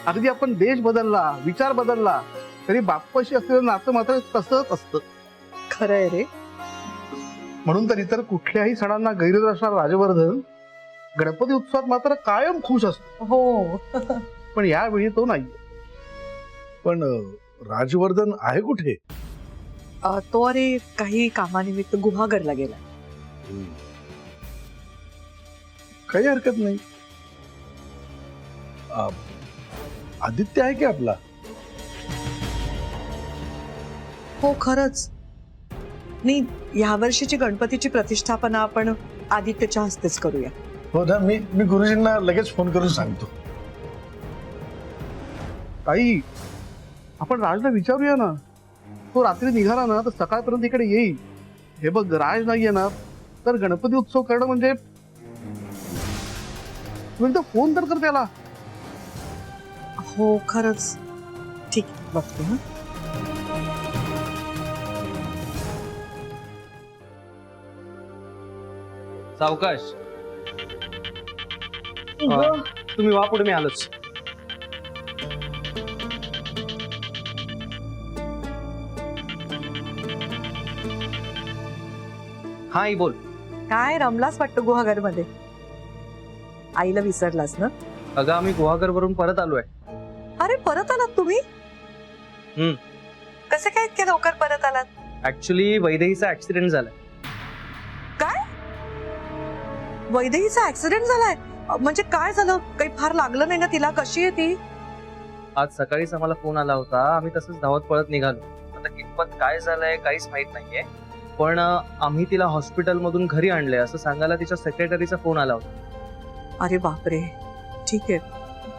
अगदी आपण देश बदलला, विचार बदलला, तरी बाप्पाशी असलेलं नातं मात्र तसंच असतं. खरंय रे. म्हणून तर इतर कुठल्याही सणांना गैर असणारा राजवर्धन गणपती उत्सवात मात्र कायम खुश असतो. हो. पण यावेळी तो नाही. पण राजवर्धन आहे कुठे? तो अरे काही कामानिमित्त गुहागरला गेला. काही हरकत नाही. आदित्य आहे की आपला? हो खरंच. नाही, या वर्षीची गणपतीची प्रतिष्ठापना आपण आदित्यच्या हस्तेच करूया. हो ना, मी गुरुजींना लगेच फोन करून सांगतो. ताई, आपण राजला विचारूया ना. तो रात्री निघाला ना तर सकाळपर्यंत इकडे येईल. हे बघ, राज नाहीये ना तर गणपती उत्सव करणं म्हणजे तू एकदा फोन तर कर त्याला. हो खरंच. ठीक आहे, बघते हा. सावकाश. तुम्ही वा पुढे, मी आलोच. हा आई बोल. काय रमलास वाटतं गुहागरमध्ये. आईला विसरलास ना. अगं आम्ही गुहागर वरून परत आलोय. अरे परत आलात तुम्ही. कसे काय इतक्या लवकर परत आलात. ऍक्च्युली वैदेहीचा ऍक्सिडेंट झालाय. काय वैदेहीचा ऍक्सिडेंट झालाय. म्हणजे काय झालं. काही फार लागलं नाही ना तिला. कशी आहे ती. आज सकाळीच आम्हाला फोन आला होता. आम्ही तसंच धावत पळत निघालो. आता कितपत काय झालंय काहीच माहित नाहीये, पण आम्ही तिला हॉस्पिटल मधून घरी आणलंय असं सांगायला तिच्या सेक्रेटरीचा फोन आला होता. अरे बापरे. ठीक आहे,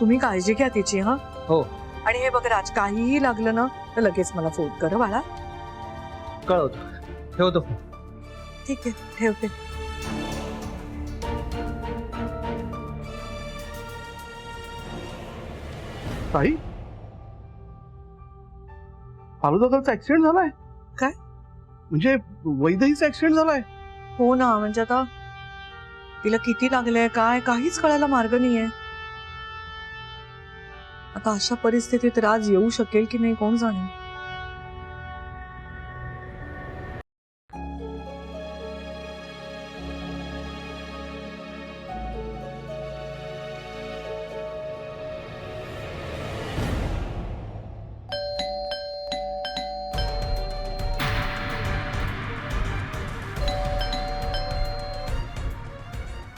तुम्ही काळजी घ्या तिची. हा हो. आणि हे बघ राज, काहीही लागलं ना तर लगेच मला फोन कर बाळा. कळवतो. ठेवतो फोन. ठीक आहे, ठेवते. ताई, फालुदाचा ऍक्सिडेंट झालाय. काय? म्हणजे वैदेहीचा ऍक्सिडेंट झालाय. हो ना. म्हणजे आता तिला किती लागलंय काय काहीच कळायला मार्ग नाहीये. आता अशा परिस्थितीत राज येऊ शकेल की नाही कोण जाणे.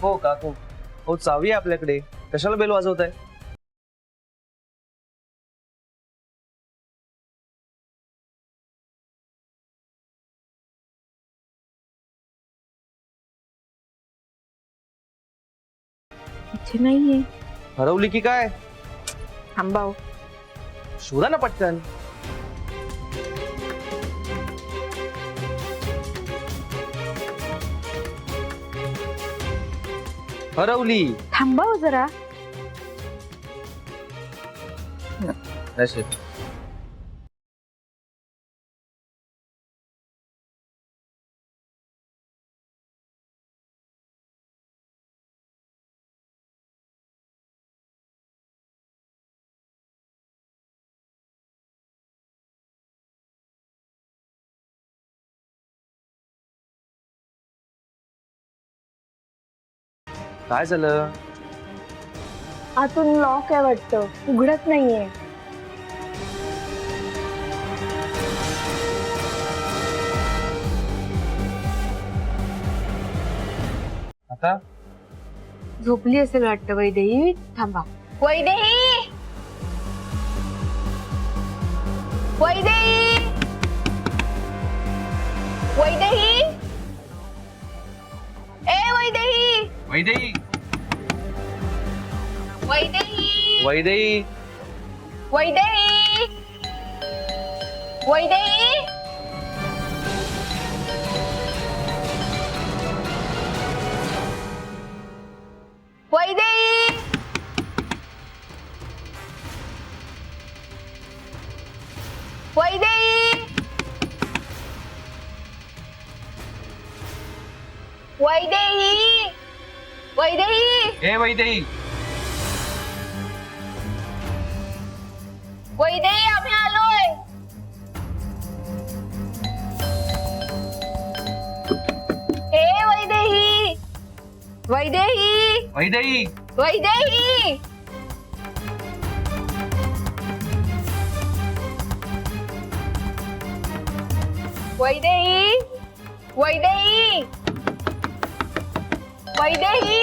हो काकू. हो चावी आहे आपल्याकडे. कशाला बेल वाजवताय. इथे नाहीये. हरवली की काय. थांबाव. शोधा ना पटकन. हरवली. थांबाव जरा. नशीब. काय झालं. आतून लॉक आहे वाटतं. उघडत नाहीये. आता झोपली असेल वाटतं वैदेही. थांबा. वैदेही. वैदेही. वैदेही. ए वैदेही. वैदेही. वैदेही. वैदेही. वैदेही. वैदेही. वैदेही. वैदेही. वैदेही. वैदेही. ए वैदेही. वैदेही आम्ही आलोय. ए वैदेही. वैदेही. वैदेही. वैदेही. वैदेही. वैदेही. वैदेही.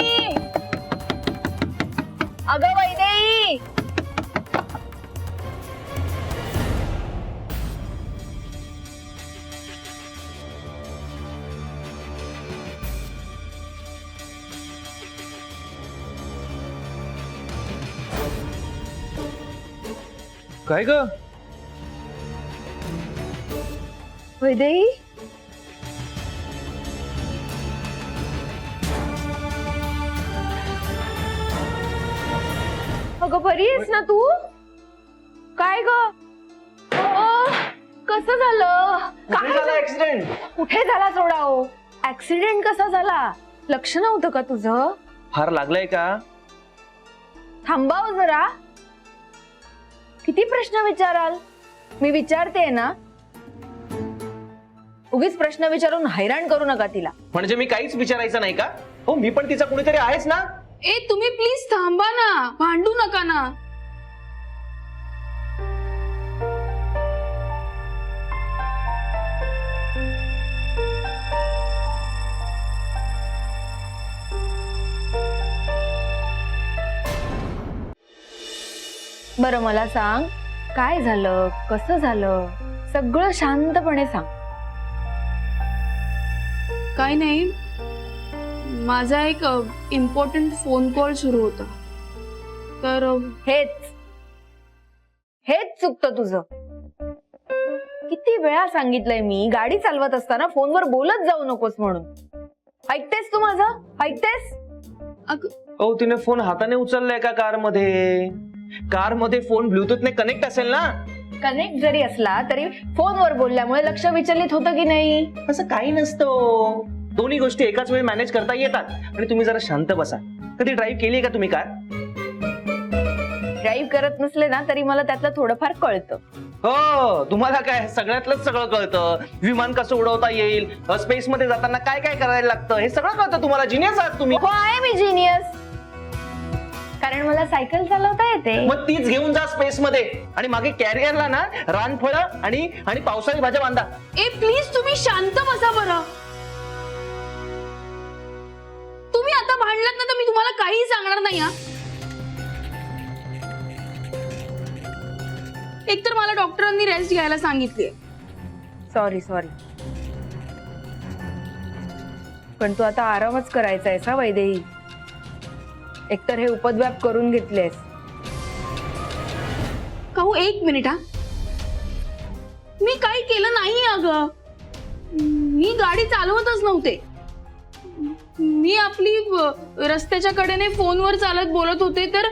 अगं वैदेही. काय ग. वैदेही. अगं बरी आहेस ना तू? काय ग? कसं झालं? काय झालं? ऍक्सिडेंट कुठे झाला सोडाओ? ऍक्सिडेंट कसा झाला? लक्ष नव्हतं का तुझं? फार लागलंय का? थांबाव जरा. किती प्रश्न विचाराल? मी विचारते ना. उगीच प्रश्न विचारून हैराण करू नका तिला. म्हणजे मी काहीच विचारायचं नाही का? हो, मी पण तिचा कुणीतरी आहेच ना. ए तुम्ही प्लीज थांबा ना, भांडू नका ना. बरं मला सांग, काय झालं, कसं झालं, सगळं शांतपणे सांग. काय नाही, माझा एक इम्पॉर्टंट फोन कॉल सुरू होता. तर हेच चुकतं तुझं. किती वेळा सांगितलंय मी, गाडी चालवत असताना फोनवर बोलत जाऊ नकोस म्हणून. ऐकतेस तू माझं? ऐकतेस? हो, तिने फोन हाताने उचललाय का कारमध्ये? कारमध्ये फोन ब्लूटूथने कनेक्ट असेल ना. कनेक्ट जरी असला तरी फोनवर बोलल्यामुळे लक्ष विचलित होतं की नाही? असं काही नसतं. दोन्ही गोष्टी एकाच वेळी मॅनेज करता येतात. आणि तुम्ही जरा शांत बसा. कधी ड्राईव्ह केली का तुम्ही कार? ड्राईव्ह करत नसले ना तरी मला त्यातलं थोडंफार कळतं. हो, तुम्हाला काय सगळ्यातलंच सगळं कळतं. विमान कसं उडवता येईल, स्पेस मध्ये जाताना काय काय करायला लागतं, हे सगळं कळतं तुम्हाला. जिनियस आहात तुम्ही. हो, आहे मी जिनियस. कारण मला सायकल चालवता येते. मग तीच घेऊन जा स्पेस मध्ये. आणि मागे कॅरियरला ना रानफळं आणि पावसाळी भाज्या बांधा. ए प्लीज तुम्ही शांत बसा बरं. तुम्ही आता भांडलात ना तर मी तुम्हाला काही सांगणार नाही. हा, एकतर मला डॉक्टरांनी रेस्ट घ्यायला सांगितली. सॉरी. पण तू आता आरामच करायचा आहेस हा वैदेही. एकतर हे उपद्व्याप करून घेतलेस. काहू एक मिनिट. हा, मी काही केलं नाही. अगं मी गाडी चालवतच नव्हते. मी आपली रस्त्याच्या कडेने फोनवर चालत बोलत होते तर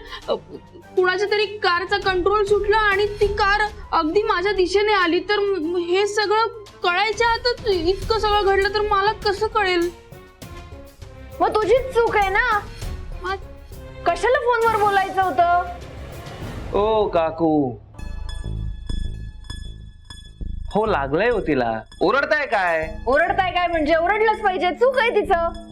कुणाच्या तरी कारचा कंट्रोल सुटला आणि ती कार अगदी माझ्या दिशेने आली. तर हे सगळं कळायच्या आतच इतकं सगळं घडलं तर मला कसं कळेल? मग तुझीच चूक आहे ना. कशाला फोनवर बोलायचं होतं? ओ काकू, हो लागलंय हो तिला. ओरडताय काय? ओरडताय काय म्हणजे ओरडलंच पाहिजे. चूक आहे तिचं.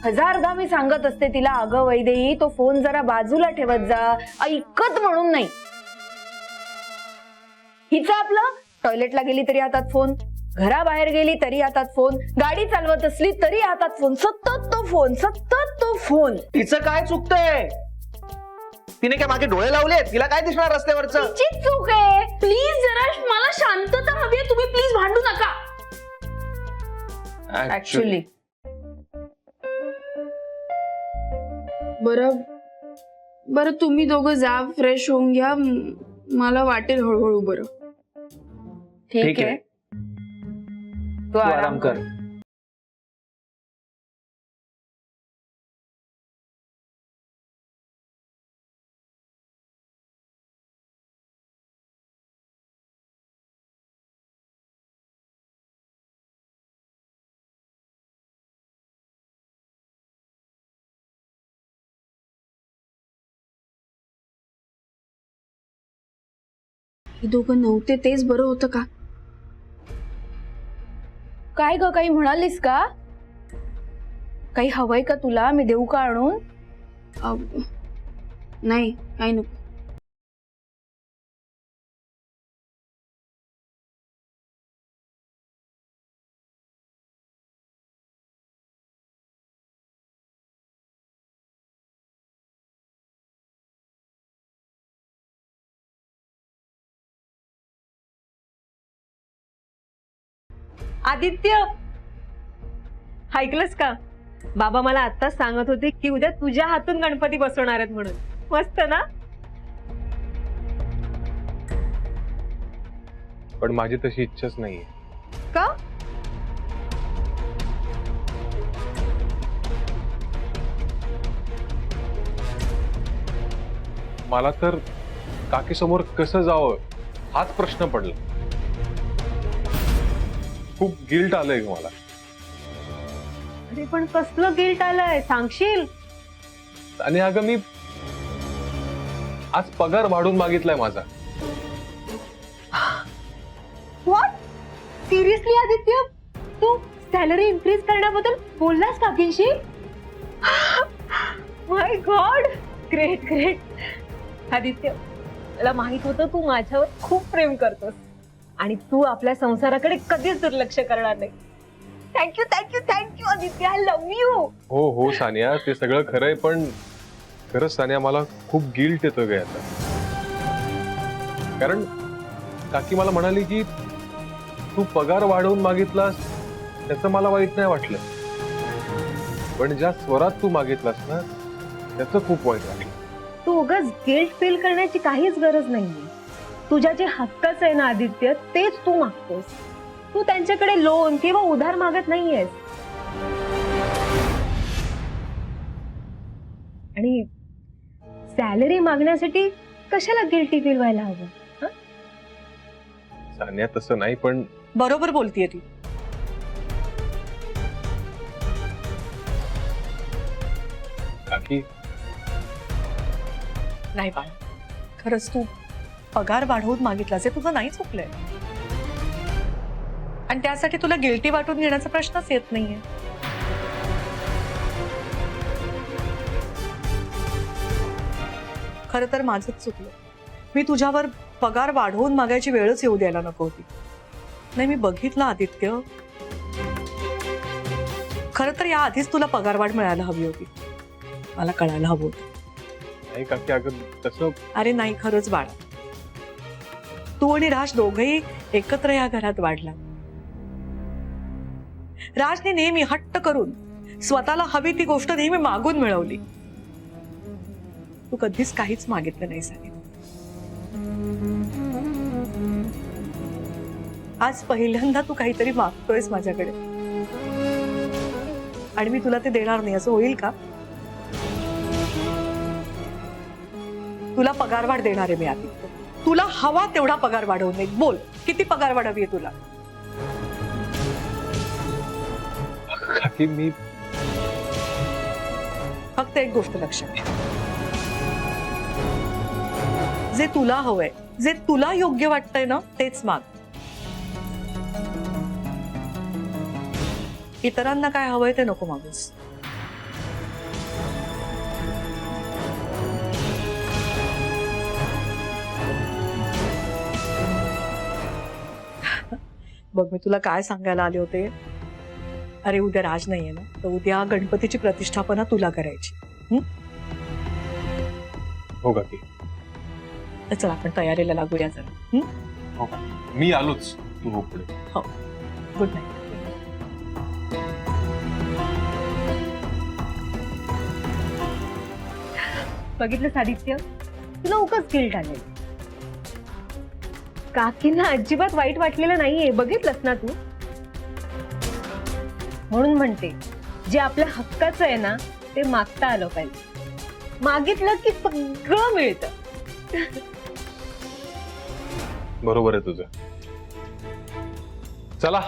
हजारदा मी सांगत असते तिला, अगं वैदेही तो फोन जरा बाजूला ठेवत जा. ऐकत म्हणून नाही. हिचं आपलं टॉयलेटला गेली तरी हातात फोन, घराबाहेर गेली तरी हातात फोन, गाडी चालवत असली तरी हातात फोन. सतत तो फोन. तिचं काय चुकतंय? तिने काय मागे डोळे लावले? तिला काय दिसणार रस्त्यावरचं? तिची चूक आहे. प्लीज जरा मला शांतता हवी आहे. तुम्ही प्लीज भांडू नका. ऍक्च्युली बरं तुम्ही दोघं जा, फ्रेश होऊन घ्या. मला वाटेल हळूहळू. बरं ठीक आहे. तू आराम कर. हे दोघं नव्हते तेच बरं होतं का? काय ग, काही म्हणालीस का? काही हवंय का तुला? मी देऊ का आणून? नाही, काही नको. आदित्य, ऐकलंस का? बाबा मला आत्ताच सांगत होते की उद्या तुझ्या हातून गणपती बसवणार आहेत म्हणून. मस्त ना? पण माझी तशी इच्छाच नाहीये. का? मला तर काकीसमोर कसं जावं हाच प्रश्न पडला. खूप गिल्ट आलंय ग मला. अरे पण कसलं गिल्ट आलंय सांगशील? आणि अगं मी आज पगार वाढून मागितलाय माझा. व्हॉट? सिरियसली आदित्य, तू सॅलरी इन्क्रीज करण्याबद्दल बोललास काकींशी? My god, great great. Aditya, मला माहित होतं तू माझ्यावर खूप प्रेम करतोस आणि तू आपल्या संसाराकडे कधीच दुर्लक्ष करणार नाही. Thank you thank you thank you Aditya, I love you. हो हो सानिया, ते सगळं खरंय, पण खरंच सानिया मला खूप गिल्ट येतोय ग आता. कारण काकी मला म्हणाली की तू पगार वाढवून मागितलास त्याचं मला वाईट नाही वाटलं, पण ज्या स्वरात तू मागितलास ना त्याचं खूप वाईट वाटलं. तू उगाच गिल्ट फील करण्याची काहीच गरज नाहीये. तुझ्या जे हक्काचं आहे ना आदित्य, तेच तू मागतोस. तू त्यांच्याकडे लोन किंवा उधार मागत नाहीयेस. आणि सॅलरी मागण्यासाठी कशाला गिल्टी फील व्हायला हवं? सानिया तसं नाही, पण बरोबर बोलतीये ती. काकी नाही बाळ, खरंच तू पगार वाढवून मागितलास हे तुझं नाही चुकलंय, आणि त्यासाठी तुला गिल्टी वाटून घेण्याचा प्रश्नच येत नाहीये. खरं तर माझंच चुकलं. मी तुझ्यावर पगार वाढवून मागायची वेळच येऊ द्यायला नको होती. नाही, मी बघितलं आदित्य, खरं तर या आधीच तुला पगारवाढ मिळायला हवी होती. मला कळायला हवं होतं. नाही काकी, अगं तसं. अरे नाही, खरंच बाळा, तू आणि राज दोघही एकत्र या घरात वाढला. राजने नेहमी हट्ट करून स्वतःला हवी ती गोष्ट नेहमी मागून मिळवली. तू कधीच काहीच मागितलं नाही सांगितलं. आज पहिल्यांदा तू काहीतरी मागतोयस माझ्याकडे, आणि मी तुला ते देणार नाही असं होईल का? तुला पगारवाढ देणार आहे मी आदित्य. तुला हवा तेवढा पगार वाढवून नाही. बोल, किती पगार वाढावी आहे तुला? काकी मी फक्त एक गोष्ट लक्षात ठेव, जे तुला हवंय, जे तुला योग्य वाटतंय ना तेच माग. इतरांना काय हवंय ते नको मागूस. बघ, मी तुला काय सांगायला आले होते. अरे उद्या राज नाहीये ना, तर उद्या गणपतीची प्रतिष्ठापना तुला करायची. हो काकी. तर चल आपण तयारीला लागूया जरा. हो का, मी आलोच. तू हो पुढे. हो, गुड नाईट. बघितलं आदित्य, तुला उगाच गिल्ट आले. काकींना अजिबात वाईट वाटलेलं नाहीये, बघितलंस ना तू. म्हणून म्हणते, जे आपल्या हक्काचं आहे ना ते मागता आलं पाहिजे. मागितलं की सगळं मिळतं. बरोबर आहे तुझं. चला,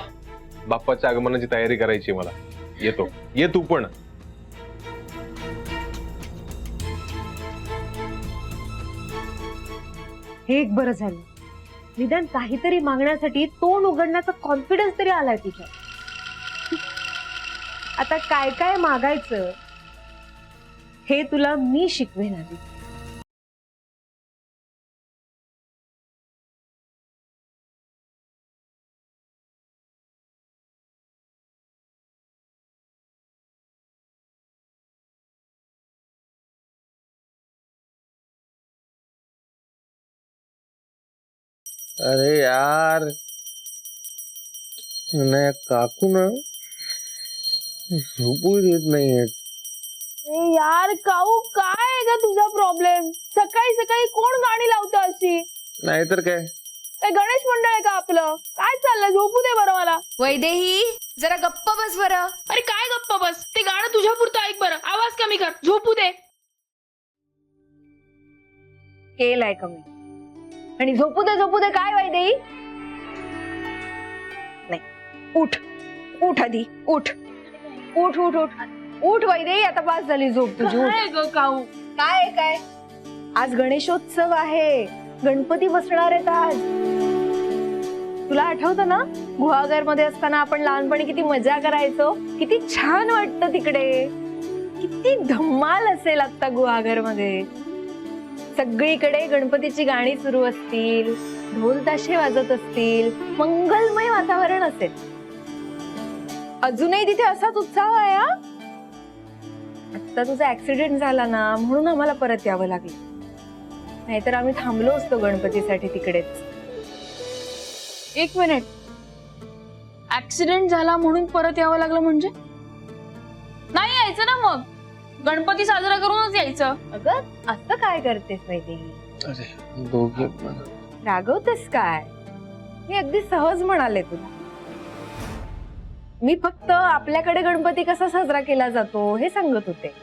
बाप्पाच्या आगमनाची तयारी करायची मला. येतो, ये तू पण. हे एक बरं झालं, निदान काहीतरी मागण्यासाठी तोंड उघडण्याचा कॉन्फिडन्स तरी आलाय तुझ्या. आता काय काय मागायचं हे तुला मी शिकवेन आधी. अरे यार, नाही काकू ना झोपू देत नाहीये. यार काऊ, काय आहे का तुझा प्रॉब्लेम? सकाळी सकाळी कोण गाणी लावतं अशी? नाहीतर काय. काय गणेश मंडळ आहे का आपलं? काय चाललंय? झोपू दे बरं मला. वैदेही, जरा गप्प बस बरं. अरे काय गप्पा बस, ते गाणं तुझ्या पुरतं ऐक बरं, आवाज कमी कर, झोपू दे. केलाय कमी. आणि झोपू दे काय वैदेही. नाही, उठ उठ आधी उठ उठ उठ उठ उठ वैदेही, आता पास झाली झोप तुझी. उठ. काय ग काऊ? काय आज गणेशोत्सव आहे, गणपती बसणार आहेत आज. तुला आठवतं ना गुहागर मध्ये असताना आपण लहानपणी किती मजा करायचो, किती छान वाटतं तिकडे. किती धम्माल असेल आता गुहागर मध्ये. सगळीकडे गणपतीची गाणी सुरू असतील, ढोल ताशे वाजत असतील, मंगलमय वातावरण असेल. अजूनही तिथे असाच उत्साह आहे. आता तुझा ऍक्सिडेंट झाला ना म्हणून आम्हाला परत यावं लागलं, नाहीतर आम्ही थांबलो असतो गणपतीसाठी तिकडेच. एक मिनिट, ऍक्सिडेंट झाला म्हणून परत यावं लागलं म्हणजे? नाही यायचं ना मग, गणपती साजरा करूनच यायचं. अगं असं काय करतेस वैदेही? अरे दोघे रागवतेस काय? मी अगदी सहज म्हणाले तुला. मी फक्त आपल्याकडे गणपती कसा साजरा केला जातो हे सांगत होते.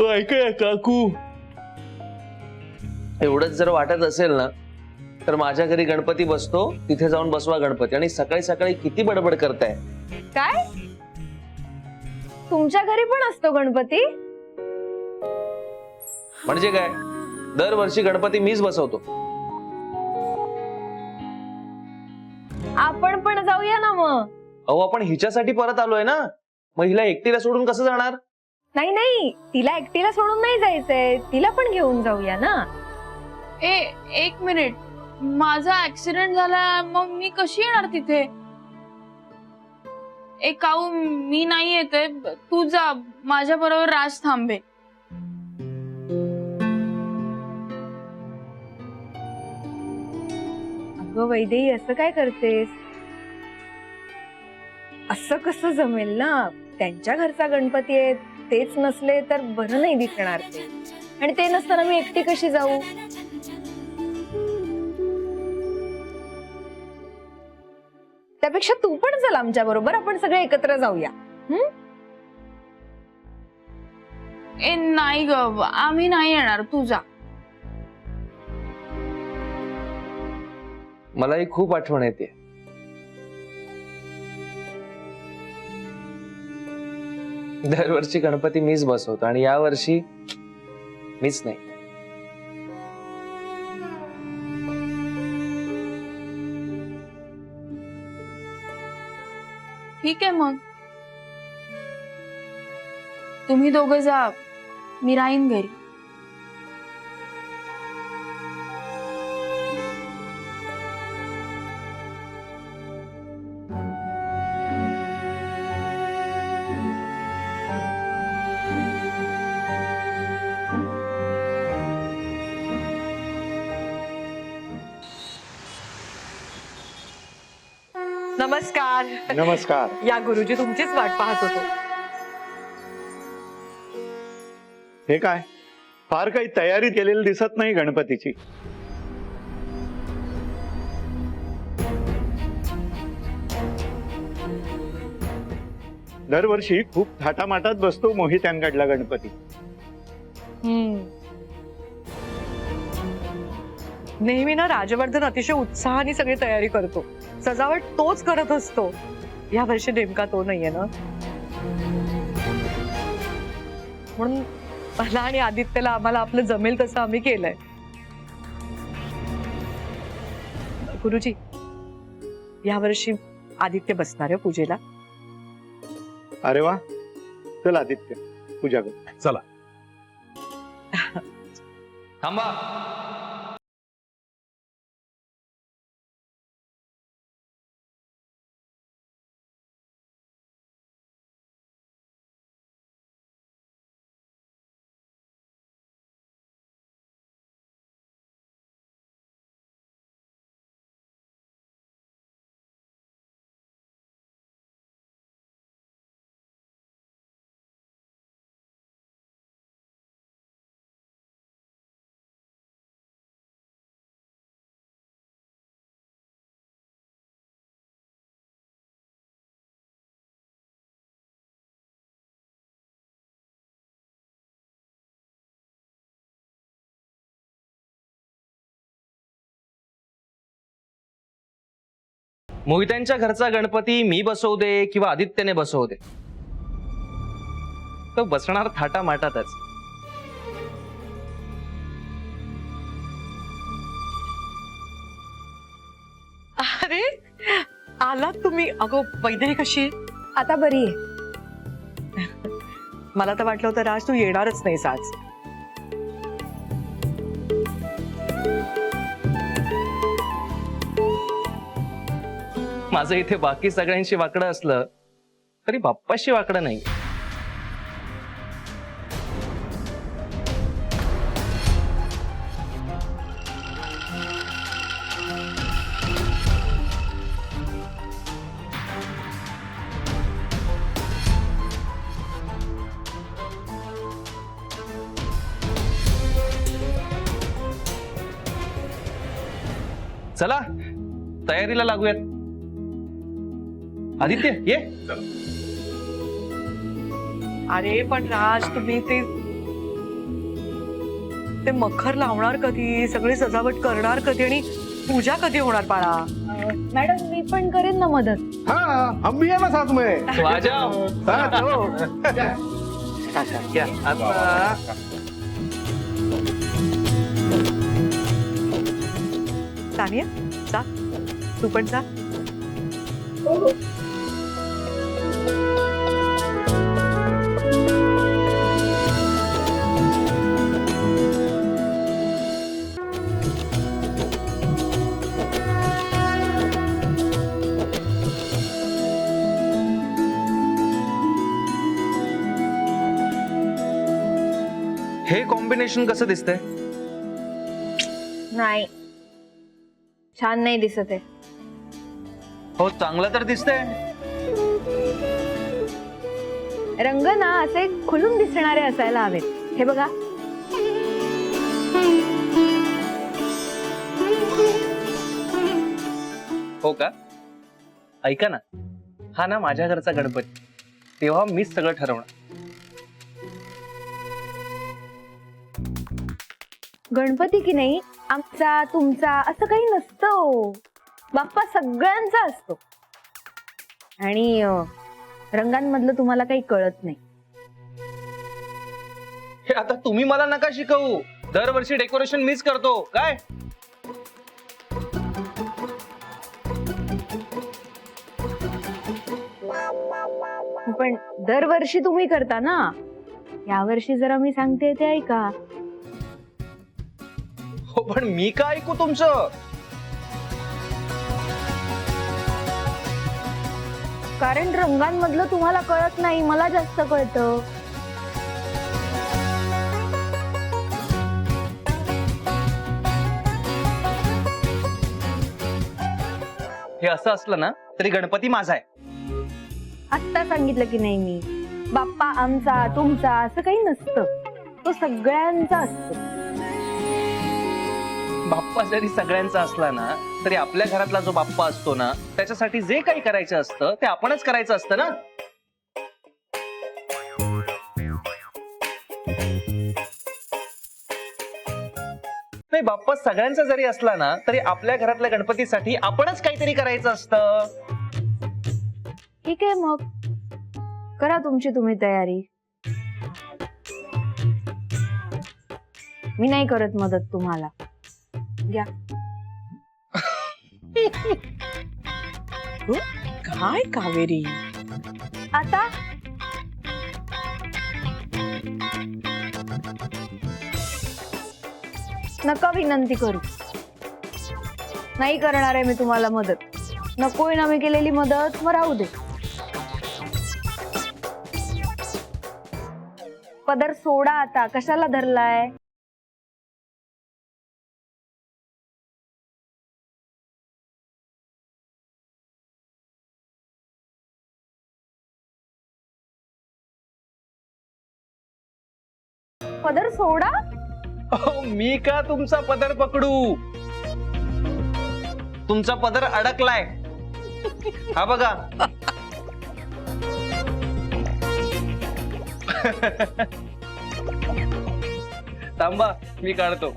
ऐकूया काकू, एवढंच जर वाटत असेल ना तर माझ्या घरी गणपती बसतो, तिथे जाऊन बसवा गणपती. आणि सकाळी सकाळी किती बडबड करताय. काय तुमच्या घरी पण असतो गणपती? म्हणजे काय, दरवर्षी गणपती मीच बसवतो. आपण पण जाऊया ना मग. अहो आपण हिच्यासाठी परत आलोय ना, मग हिला एकटीला सोडून कसं जाणार? नाही, तिला एकटीला सोडून नाही जायचंय, तिला पण घेऊन जाऊया ना. एक मिनिट, माझा ऍक्सिडेंट झाला मग मी कशी येणार तिथे? काऊ मी नाही येते, तू जा, माझ्या बरोबर राज थांबे. अगं वैदेही असं काय करतेस? असं कसं जमेल ना, त्यांच्या घरचा गणपती आहे, तेच नसले तर बरं नाही दिसणार ते. आणि ते नसताना मी एकटी कशी जाऊ? त्यापेक्षा तू पण चल आमच्या बरोबर, आपण सगळे एकत्र जाऊया. नाही ग, आम्ही नाही येणार, तू जा. मलाही खूप आठवण येते. दरवर्षी गणपती मीच बसवतो आणि या वर्षी मीच नाही. ठीक आहे मग, तुम्ही दोघं जा, मी राहीन घरी. नमस्कार. नमस्कार. या गुरुजी, तुमचीच वाट पाहत होतो. हे काय, फार काही तयारी केलेली दिसत नाही गणपतीची. दरवर्षी खूप थाटामाटात बसतो मोहित्यांकडला गणपती. नेहमी ना राजवर्धन अतिशय उत्साहाने सगळी तयारी करतो, सजावट तोच करत असतो. या वर्षी नेमका तो नाहीये ना, म्हणून मला आणि आदित्यला आम्हाला आपलं जमेल तसं आम्ही केलंय. गुरुजी, या वर्षी आदित्य बसणार आहे पूजेला. अरे वा, चल आदित्य पूजा कर. चला. थांबा. मोहित्यांच्या घरचा गणपती मी बसवू दे किंवा आदित्यने बसवू दे, तो बसणार थाटा माटातच. अरे आलात तुम्ही. अगो वैदेही कशी आहे? आता बरी आहे. मला तर वाटलं होतं राज तू येणारच नाहीस आज. माझं इथे बाकी सगळ्यांशी वाकडं असलं तरी बाप्पाशी वाकडं नाही. चला तयारीला लागूयात. आदित्य ये. अरे पण राज तुम्ही ते मखर लावणार कधी, सगळी सजावट करणार कधी आणि पूजा कधी होणार बाळा? मॅडम मी पण करेन ना मदत. हाँ हम भी है ना साथ में. तो आ जाओ. हाँ, चलो. क्या आता तानिया जा, तू पण जा. हे कॉम्बिनेशन कसं दिसतंय? नाही छान नाही दिसत आहे. हो चांगलं तर दिसतंय. रंग ना असे खुलून दिसणारे असायला हवेत. हे बघा. हो का? ऐका ना, हा ना माझ्या घरचा गणपती, तेव्हा मीच सगळं ठरवणार. गणपती की नाही आमचा तुमचा असं काही नसतं. बाप्पा सगळ्यांचा असतो. आणि रंगांमधलं तुम्हाला काही कळत नाही. हे आता तुम्ही मला नका शिकवू. दरवर्षी डेकोरेशन मीच करतो काय? पण दरवर्षी तुम्ही करता ना, यावर्षी जरा मी सांगते ते ऐका. हो पण मी का ऐकू तुमचं? कारण रंगांमधलं तुम्हाला कळत नाही, मला जास्त कळतं. हे असं असलं ना तरी गणपती माझा आहे. आत्ता सांगितलं की नाही मी, बाप्पा आमचा तुमचा असं काही नसतं. तो सगळ्यांचा असतो. बाप्पा जरी सगळ्यांचा असला ना तरी आपल्या घरातला जो बाप्पा असतो ना त्याच्यासाठी जे काही करायचं असतं ते आपणच करायचं असतं ना. नाही बाप्पा सगळ्यांचा जरी असला ना तरी आपल्या घरातल्या गणपतीसाठी आपणच काहीतरी करायचं असतं. ठीक आहे मग करा तुमची तुम्ही तयारी. मी नाही करत मदत तुम्हाला. घ्या. काय कावेरी? आता नका विनंती करू. नाही करणार आहे मी तुम्हाला मदत. नकोय ना मी केलेली मदत, मग राहू दे. पदर सोडा आता. कशाला धरलाय? पदर सोडा. अहो, मी का तुमचा पदर पकडू? तुमचा पदर अडकलाय. हा बघा. थांबा मी काढतो.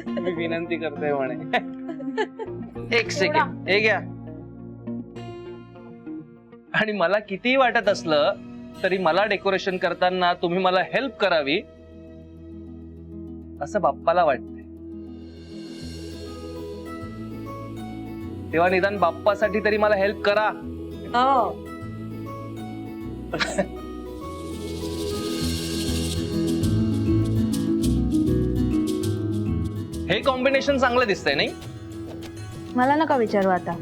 मी विनंती करते म्हणे. एक सेकंड, हे घ्या. आणि मला कितीही वाटत असलं तरी मला डेकोरेशन करताना तुम्ही मला हेल्प करावी असं बाप्पाला वाटतंय. तेव्हा निदान बाप्पासाठी तरी मला हेल्प करा. हे कॉम्बिनेशन चांगलं दिसतंय नाही? मला नका विचारू आता.